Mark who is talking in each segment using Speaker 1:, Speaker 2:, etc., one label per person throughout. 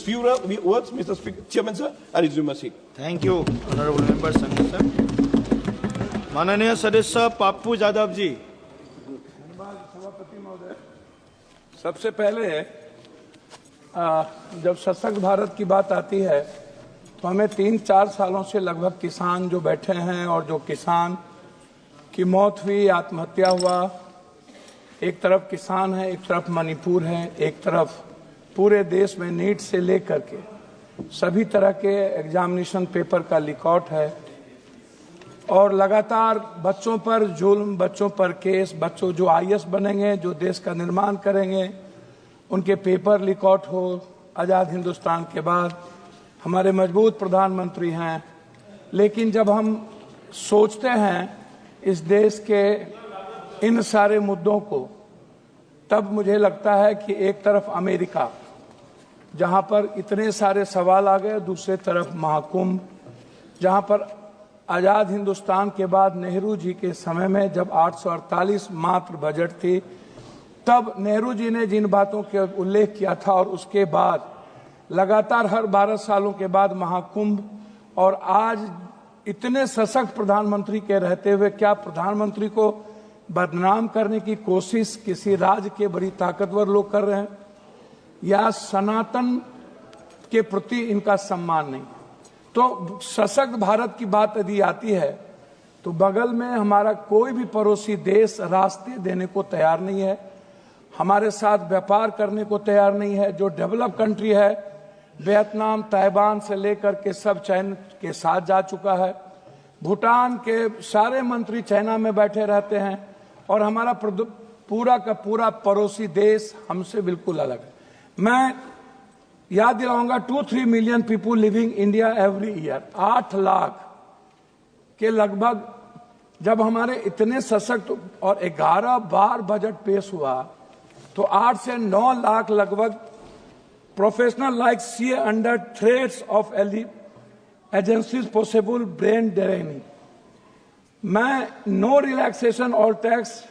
Speaker 1: Few words, Mr. Speaker. Chairman, sir, I resume my seat.
Speaker 2: Thank you, honorable member Sanjay sir. माननीय सदस्य पप्पू यादव जी।
Speaker 3: सभापति महोदय, सबसे पहले जब सशक्त भारत की बात आती है तो हमें 3-4 सालों से लगभग किसान जो बैठे हैं और जो किसान की मौत हुई, आत्महत्या हुआ, एक तरफ किसान है, एक तरफ मणिपुर है, एक तरफ पूरे देश में नीट से लेकर के सभी तरह के एग्जामिनेशन पेपर का लीकआउट है और लगातार बच्चों पर जुल्म, बच्चों पर केस, बच्चों जो आईएएस बनेंगे, जो देश का निर्माण करेंगे, उनके पेपर लीकआउट हो। आज़ाद हिंदुस्तान के बाद हमारे मजबूत प्रधानमंत्री हैं, लेकिन जब हम सोचते हैं इस देश के इन सारे मुद्दों को, तब मुझे लगता है कि एक तरफ अमेरिका, जहां पर इतने सारे सवाल आ गए, दूसरे तरफ महाकुंभ, जहां पर आज़ाद हिंदुस्तान के बाद नेहरू जी के समय में जब 848 मात्र बजट थी, तब नेहरू जी ने जिन बातों के उल्लेख किया था और उसके बाद लगातार हर 12 सालों के बाद महाकुंभ, और आज इतने सशक्त प्रधानमंत्री के रहते हुए क्या प्रधानमंत्री को बदनाम करने की कोशिश किसी राज्य के बड़ी ताकतवर लोग कर रहे हैं, या सनातन के प्रति इनका सम्मान नहीं। तो सशक्त भारत की बात यदि आती है तो बगल में हमारा कोई भी पड़ोसी देश रास्ते देने को तैयार नहीं है, हमारे साथ व्यापार करने को तैयार नहीं है। जो डेवलप कंट्री है, वियतनाम, ताइवान से लेकर के सब चाइना के साथ जा चुका है। भूटान के सारे मंत्री चाइना में बैठे रहते हैं और हमारा पूरा का पूरा पड़ोसी देश हमसे बिल्कुल अलग है। मैं याद दिलाऊंगा 2-3 million people living India every year, 8 lakh के लगभग जब हमारे इतने सशक्त और 11 बार बजट पेश हुआ तो 8 से 9 लाख लगभग professional like CA under threats of agencies possible brain draining. मैं नो रिलैक्सेशन और tax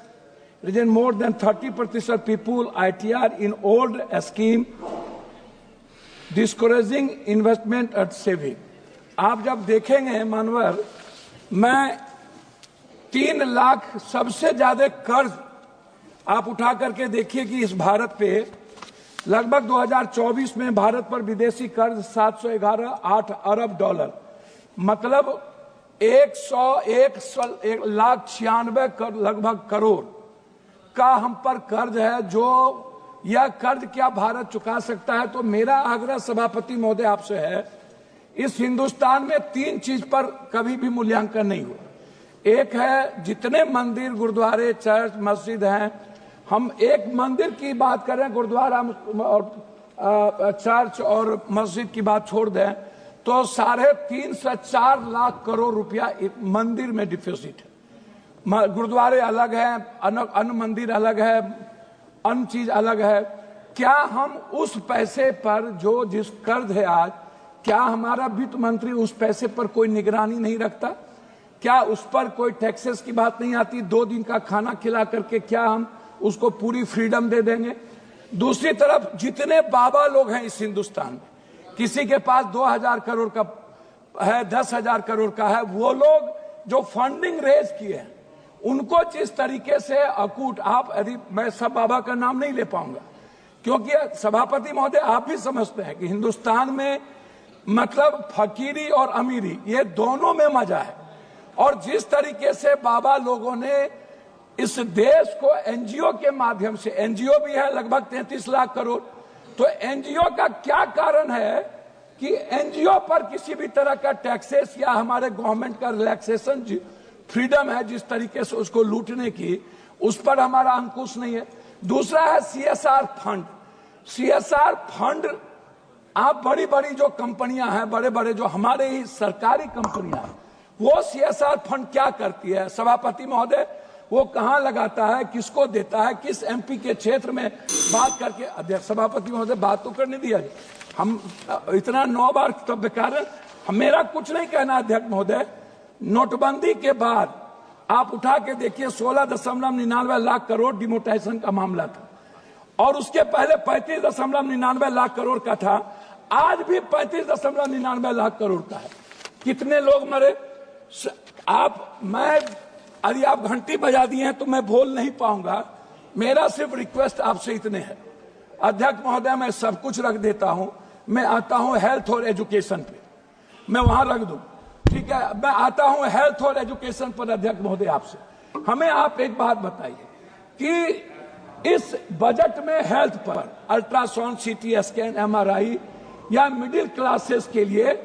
Speaker 3: reason more than 30% people ITR in old scheme discouraging investment and saving. आप जब देखेंगे मानवर, मैं 3 लाख सबसे ज्यादा कर्ज आप उठा करके देखिए कि इस भारत पे लगभग 2024 में भारत पर विदेशी कर्ज 711.8 अरब डॉलर, मतलब 1,96 लगभग करोड़ का हम पर कर्ज है। जो यह कर्ज क्या भारत चुका सकता है? तो मेरा आग्रह सभापति महोदय आपसे है, इस हिंदुस्तान में 3 चीज पर कभी भी मूल्यांकन नहीं हुआ। एक है जितने मंदिर, गुरुद्वारे, चर्च, मस्जिद हैं, हम एक मंदिर की बात करें, गुरुद्वारा और चर्च और मस्जिद की बात छोड़ दें तो 3.5 से 4 लाख करोड़ रुपया मंदिर में डिपॉजिट है। गुरुद्वारे अलग है, अन्य मंदिर अलग है, अन्य चीज अलग है। क्या हम उस पैसे पर जो जिस कर्ज है आज, क्या हमारा वित्त मंत्री उस पैसे पर कोई निगरानी नहीं रखता? क्या उस पर कोई टैक्सेस की बात नहीं आती? 2 दिन का खाना खिला करके क्या हम उसको पूरी फ्रीडम दे देंगे? दूसरी तरफ जितने बाबा लोग हैं इस हिंदुस्तान में, किसी के पास 2000 करोड़ का है, 10,000 करोड़ का है, वो लोग जो फंडिंग रेज किए हैं उनको जिस तरीके से अकूट, आप यदि मैं सब बाबा का नाम नहीं ले पाऊंगा क्योंकि सभापति महोदय आप भी समझते हैं कि हिंदुस्तान में मतलब फकीरी और अमीरी ये दोनों में मजा है। और जिस तरीके से बाबा लोगों ने इस देश को एनजीओ के माध्यम से, एनजीओ भी है लगभग 33 लाख करोड़, तो एनजीओ का क्या कारण है कि एनजीओ पर किसी भी तरह का टैक्सेस या हमारे गवर्नमेंट का रिलैक्सेशन फ्रीडम है जिस तरीके से उसको लूटने की, उस पर हमारा अंकुश नहीं है। दूसरा है सीएसआर फंड। सीएसआर फंड, आप बड़ी बड़ी जो कंपनियां हैं, बड़े बड़े जो हमारे ही सरकारी कंपनियां हैं, वो सीएसआर फंड क्या करती है सभापति महोदय? वो कहां लगाता है, किसको देता है, किस एमपी के क्षेत्र में बात करके? अध्यक्ष सभापति महोदय बात तो करने दिया, हम इतना 9 बार तब बेकार, मेरा कुछ नहीं कहना अध्यक्ष महोदय। नोटबंदी के बाद आप उठा के देखिए 16.99 लाख करोड़ डिमोनेटाइजेशन का मामला था और उसके पहले 35.99 लाख करोड़ का था। आज भी 35.99 लाख करोड़ का है। कितने लोग मरे? यदि आप घंटी बजा दिए हैं तो मैं बोल नहीं पाऊंगा। मेरा सिर्फ रिक्वेस्ट आपसे इतने है, अध्यक्ष महोदय, मैं सब कुछ रख देता हूं, मैं आता हूं हेल्थ और एजुकेशन पे, मैं वहां रख दूं, ठीक है? मैं आता हूं हेल्थ और एजुकेशन पर। अध्यक्ष महोदय, आपसे हमें आप एक बात बताइए कि इस बजट में हेल्थ पर अल्ट्रासाउंड, सीटी स्कैन, एमआरआई या मिडिल क्लासेस के लिए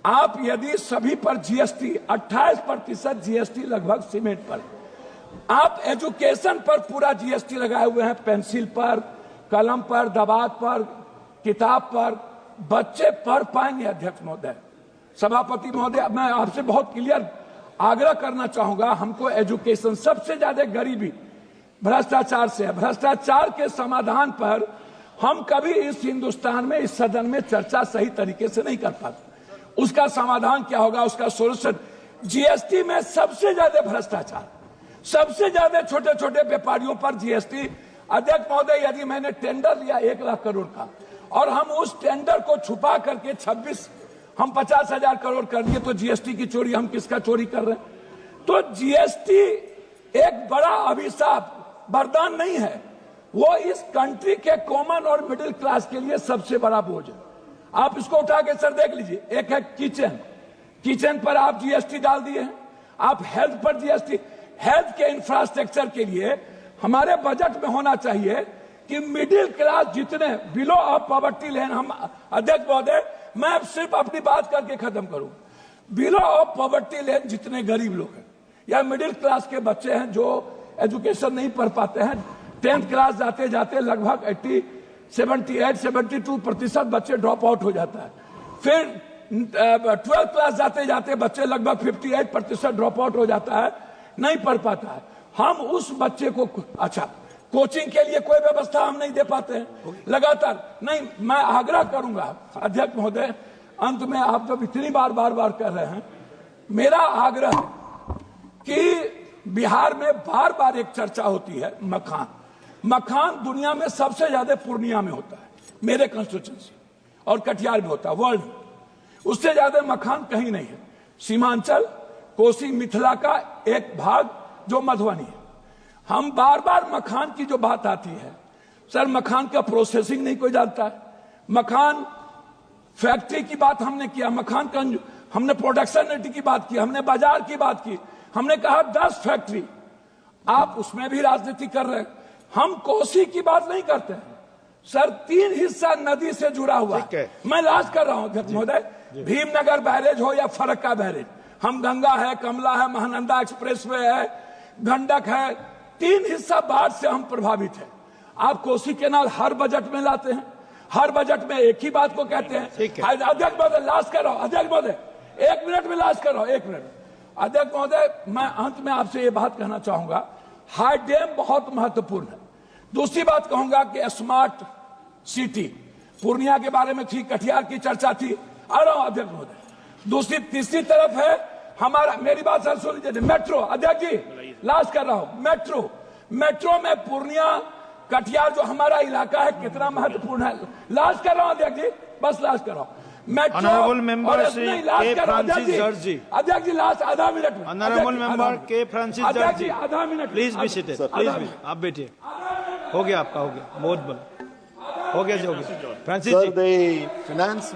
Speaker 3: आप यदि सभी पर जीएसटी 28% जीएसटी लगभग सीमेंट पर, आप एजुकेशन पर पूरा जीएसटी लगाए हुए हैं, पेंसिल पर, कलम पर, दवात पर, किताब पर, बच्चे पढ़ पाएंगे? अध्यक्ष महोदय, सभापति महोदय, मैं आपसे बहुत क्लियर आग्रह करना चाहूंगा, हमको एजुकेशन, सबसे ज्यादा गरीबी भ्रष्टाचार से है। भ्रष्टाचार के समाधान पर हम कभी इस हिंदुस्तान में, इस सदन में चर्चा सही तरीके से नहीं कर पाते। उसका समाधान क्या होगा, उसका सोल्यूशन? जीएसटी में सबसे ज्यादा भ्रष्टाचार, सबसे ज्यादा छोटे छोटे व्यापारियों पर जीएसटी। अध्यक्ष महोदय, यदि मैंने टेंडर लिया 1 लाख करोड़ का और हम उस टेंडर को छुपा करके 50,000 करोड़ कर दिए, तो जीएसटी की चोरी, हम किसका चोरी कर रहे हैं? तो जीएसटी एक बड़ा अभिशाप, वरदान नहीं है, वो इस कंट्री के कॉमन और मिडिल क्लास के लिए सबसे बड़ा बोझ है। आप इसको उठा के सर देख लीजिए, एक है किचन पर आप जीएसटी डाल दिए हैं, आप हेल्थ पर जीएसटी। हेल्थ के इंफ्रास्ट्रक्चर के लिए हमारे बजट में होना चाहिए कि मिडिल क्लास जितने बिलो ऑफ पॉवर्टी लाइन, हम अध्यक्ष महोदय, मैं सिर्फ अपनी बात करके खत्म करूं, बिलो ऑफ पॉवर्टी लाइन जितने गरीब लोग हैं या मिडिल क्लास के बच्चे हैं जो एजुकेशन नहीं पढ़ पाते हैं, 10th क्लास जाते जाते लगभग 78-72% बच्चे ड्रॉप आउट हो जाता है। फिर 12th क्लास जाते जाते बच्चे लगभग 58% ड्रॉप आउट हो जाता है, नहीं पढ़ पाता है। हम उस बच्चे को, अच्छा, कोचिंग के लिए कोई व्यवस्था हम नहीं दे पाते हैं लगातार। नहीं, मैं आग्रह करूंगा अध्यक्ष महोदय, अंत में आप जब इतनी बार कर रहे हैं, मेरा आग्रह है कि बिहार में बार बार एक चर्चा होती है मखान दुनिया में सबसे ज्यादा पूर्णिया में होता है, मेरे कंस्टिट्यूएंसी, और कटिहार में होता है, वर्ल्ड में उससे ज्यादा मखान कहीं नहीं है। सीमांचल, कोसी, मिथिला का एक भाग जो मधुबनी है। हम बार मखान की जो बात आती है, सर मखान का प्रोसेसिंग नहीं कोई जानता है। मखान फैक्ट्री की बात हमने किया, मखान का हमने प्रोडक्शन की बात की, हमने बाजार की बात की, हमने कहा 10 फैक्ट्री, आप उसमें भी राजनीति कर रहे हैं। हम कोसी की बात नहीं करते हैं सर, 3 हिस्सा नदी से जुड़ा हुआ है। मैं लास्ट कर रहा हूं अध्यक्ष महोदय, भीमनगर बैरेज हो या फरक्का बैरेज, हम गंगा है, कमला है, महानंदा एक्सप्रेसवे है, गंडक है, 3 हिस्सा बाढ़ से हम प्रभावित हैं। आप कोसी केनाल हर बजट में लाते हैं, हर बजट में एक ही बात को कहते हैं। अध्यक्ष महोदय, लास्ट कर रहा हूं, अध्यक्ष महोदय 1 मिनट में लास्ट कर रहा हूं, 1 मिनट। अध्यक्ष महोदय, मैं अंत में आपसे ये बात कहना चाहूंगा, हाई डैम बहुत महत्वपूर्ण है। दूसरी बात कहूंगा कि स्मार्ट सिटी, पूर्णिया के बारे में थी, कटिहार की चर्चा थी, आ रहा हूं अध्यक्ष महोदय। तीसरी तरफ है हमारा, मेरी बात सर सुन लीजिए, मेट्रो। अध्यक्ष जी, लास्ट कर रहा हूं, मेट्रो में पूर्णिया, कटिहार जो हमारा इलाका है कितना महत्वपूर्ण है। लास्ट कर रहा हूं अध्यक्ष जी, बस लास्ट कर रहा हूं।
Speaker 2: Honorable member Shri K. Francis Jarji.
Speaker 3: अध्यक्ष जी, लास्ट आधा मिनट में।
Speaker 2: Honorable member K. Francis Jarji.
Speaker 3: आधा minute,
Speaker 2: please be seated, please be, आप बैठिए। हो गया आपका, हो गया, बहुत बड़ा हो गया जी, हो गया। Francis ji,
Speaker 4: Sir, the finance